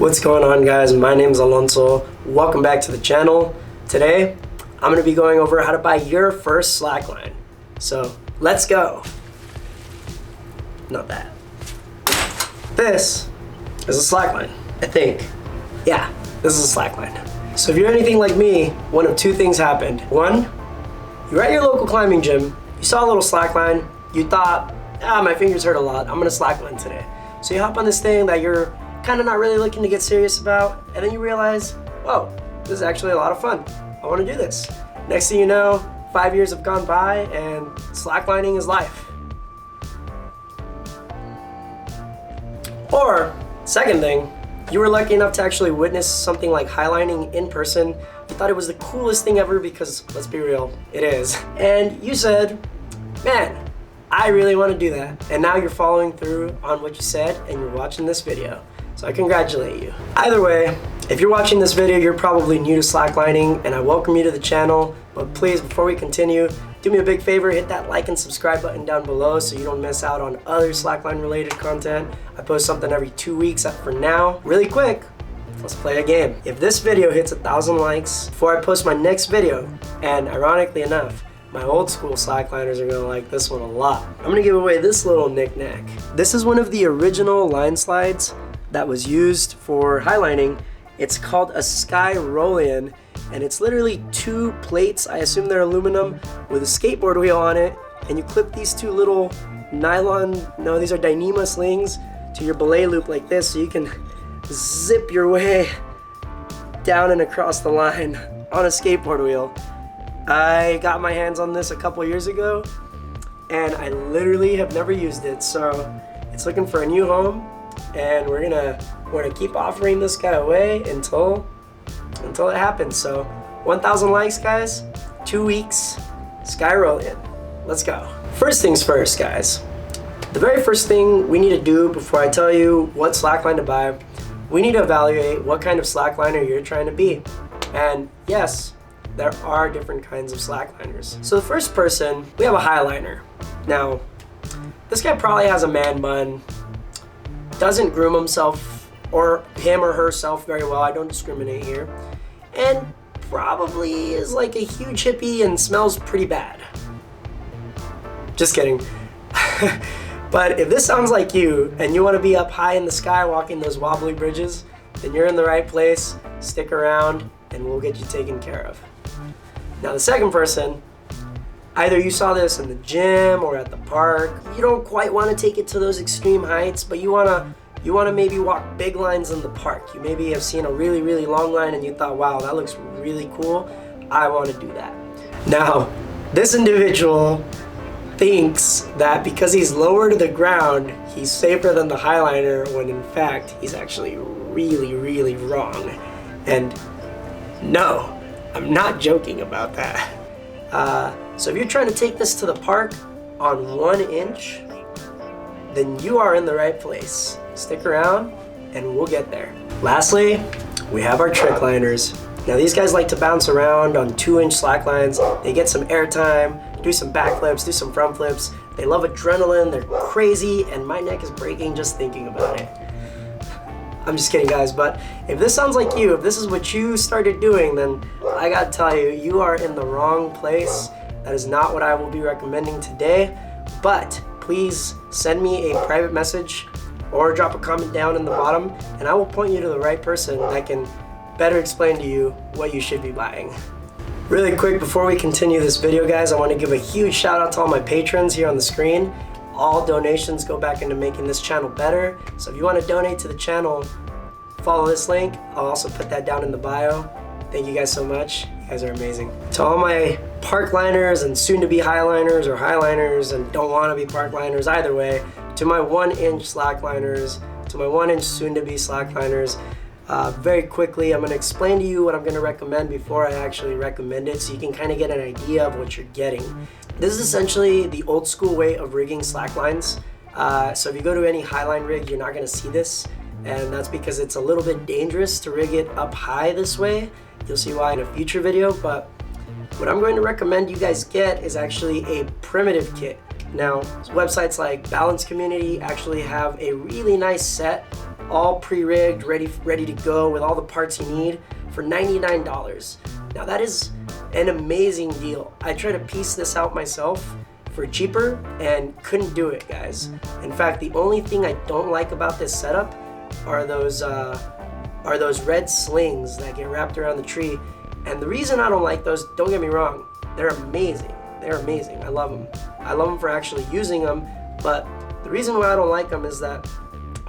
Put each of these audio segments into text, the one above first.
What's going on, guys? My name is Alonso. Welcome back to the channel. Today, I'm going to be going over how to buy your first slackline. So, let's go. Not that. This is a slackline, I think. Yeah, this is a slackline. So if you're anything like me, one of two things happened. One, you're at your local climbing gym, you saw a little slackline, you thought, my fingers hurt a lot, I'm gonna slackline today. So you hop on this thing that you're kind of not really looking to get serious about, and then you realize, whoa, this is actually a lot of fun. I want to do this. Next thing you know, 5 years have gone by and slacklining is life. Or, second thing, you were lucky enough to actually witness something like highlining in person. You thought it was the coolest thing ever because, let's be real, it is. And you said, man, I really want to do that. And now you're following through on what you said and you're watching this video. So I congratulate you. Either way, if you're watching this video, you're probably new to slacklining and I welcome you to the channel. But please, before we continue, do me a big favor, hit that like and subscribe button down below so you don't miss out on other slackline related content. I post something every 2 weeks for now. Really quick, let's play a game. If this video hits 1,000 likes before I post my next video, and ironically enough, my old school slackliners are gonna like this one a lot. I'm gonna give away this little knick-knack. This is one of the original line slides that was used for highlining. It's called a sky roll-in, and it's literally two plates, I assume they're aluminum, with a skateboard wheel on it, and you clip these two little nylon, no, these are Dyneema slings, to your belay loop like this, so you can zip your way down and across the line on a skateboard wheel. I got my hands on this a couple years ago, and I literally have never used it, so it's looking for a new home, and we're gonna keep offering this guy away until it happens. So 1,000 likes, guys, 2 weeks, sky roll in. Let's go. First things first, guys. The very first thing we need to do before I tell you what slackline to buy, we need to evaluate what kind of slackliner you're trying to be. And yes, there are different kinds of slackliners. So the first person, we have a highliner. Now, this guy probably has a man bun, doesn't groom himself or him or herself very well, I don't discriminate here, and probably is like a huge hippie and smells pretty bad. Just kidding. But if this sounds like you and you want to be up high in the sky walking those wobbly bridges, then you're in the right place. Stick around and we'll get you taken care of. Now the second person, either you saw this in the gym or at the park, you don't quite want to take it to those extreme heights, but you want to maybe walk big lines in the park. You maybe have seen a really, really long line and you thought, wow, that looks really cool. I want to do that. Now, this individual thinks that because he's lower to the ground, he's safer than the highliner, when in fact, he's actually really, really wrong. And no, I'm not joking about that. So if you're trying to take this to the park on 1 inch, then you are in the right place. Stick around and we'll get there. Lastly, we have our trick liners. Now these guys like to bounce around on 2-inch slacklines. They get some airtime, do some backflips, do some front flips. They love adrenaline, they're crazy, and my neck is breaking just thinking about it. I'm just kidding, guys, but if this sounds like you, if this is what you started doing, then I gotta tell you, you are in the wrong place. That is not what I will be recommending today, but please send me a private message or drop a comment down in the bottom, and I will point you to the right person that can better explain to you what you should be buying. Really quick, before we continue this video, guys, I want to give a huge shout out to all my patrons here on the screen. All donations go back into making this channel better. So if you want to donate to the channel, follow this link. I'll also put that down in the bio. Thank you guys so much. You guys are amazing. To all my park liners and soon to be highliners or highliners and don't want to be park liners, either way, to my 1-inch slackliners, to my 1-inch soon to be slackliners, very quickly, I'm going to explain to you what I'm going to recommend before I actually recommend it, so you can kind of get an idea of what you're getting. This is essentially the old school way of rigging slacklines. So if you go to any highline rig, you're not going to see this, and that's because it's a little bit dangerous to rig it up high this way. You'll see why in a future video, but what I'm going to recommend you guys get is actually a primitive kit. Now, websites like Balance Community actually have a really nice set all pre-rigged, ready to go with all the parts you need for $99. Now that is an amazing deal. I tried to piece this out myself for cheaper and couldn't do it, guys. In fact, the only thing I don't like about this setup are those red slings that get wrapped around the tree. And the reason I don't like those, don't get me wrong, they're amazing. They're amazing. I love them. I love them for actually using them, but the reason why I don't like them is that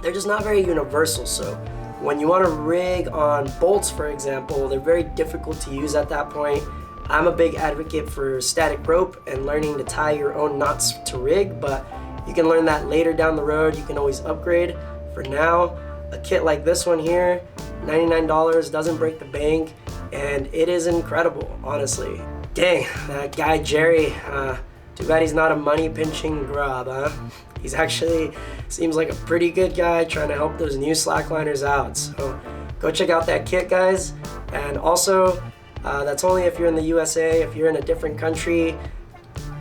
they're just not very universal. So when you want to rig on bolts, for example, they're very difficult to use at that point. I'm a big advocate for static rope and learning to tie your own knots to rig, but you can learn that later down the road. You can always upgrade. For now, a kit like this one here, $99, doesn't break the bank, and it is incredible, honestly. Dang, that guy Jerry, too bad he's not a money pinching grub, huh? He's actually seems like a pretty good guy trying to help those new slackliners out. So go check out that kit, guys. And also, that's only if you're in the USA. If you're in a different country,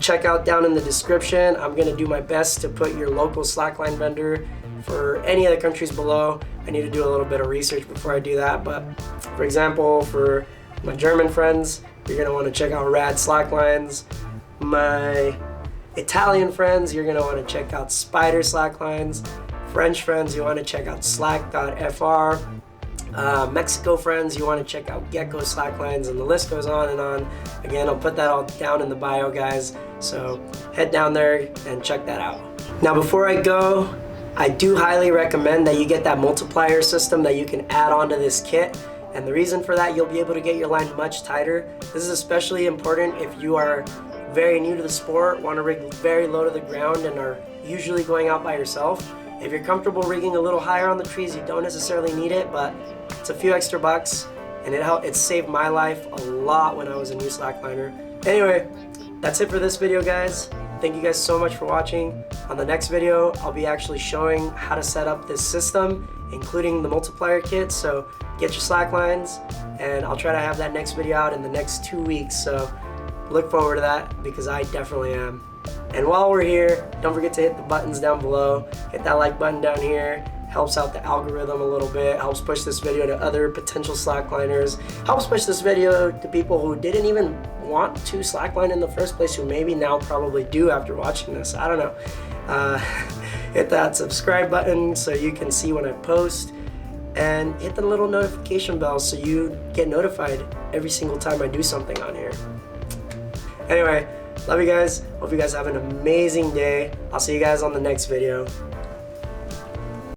check out down in the description. I'm gonna do my best to put your local slackline vendor for any of the countries below. I need to do a little bit of research before I do that, but for example, for my German friends, you're gonna wanna check out RAED Slacklines. My Italian friends, you're gonna wanna check out Spider Slacklines. French friends, you wanna check out slack.fr. Mexico friends, you wanna check out Geko Slacklines, and the list goes on and on. Again, I'll put that all down in the bio, guys, so head down there and check that out. Now before I go, I do highly recommend that you get that multiplier system that you can add onto this kit. And the reason for that, you'll be able to get your line much tighter. This is especially important if you are very new to the sport, want to rig very low to the ground, and are usually going out by yourself. If you're comfortable rigging a little higher on the trees, you don't necessarily need it, but it's a few extra bucks, and it saved my life a lot when I was a new slackliner. Anyway, that's it for this video, guys. Thank you guys so much for watching. On the next video, I'll be actually showing how to set up this system, including the multiplier kit. So get your slacklines, and I'll try to have that next video out in the next 2 weeks. So look forward to that, because I definitely am. And while we're here, don't forget to hit the buttons down below. Hit that like button down here. Helps out the algorithm a little bit. Helps push this video to other potential slackliners. Helps push this video to people who didn't even want to slackline in the first place, who maybe now probably do after watching this. I don't know. Hit that subscribe button so you can see when I post, and hit the little notification bell so you get notified every single time I do something on here. Anyway, love you guys. Hope you guys have an amazing day. I'll see you guys on the next video.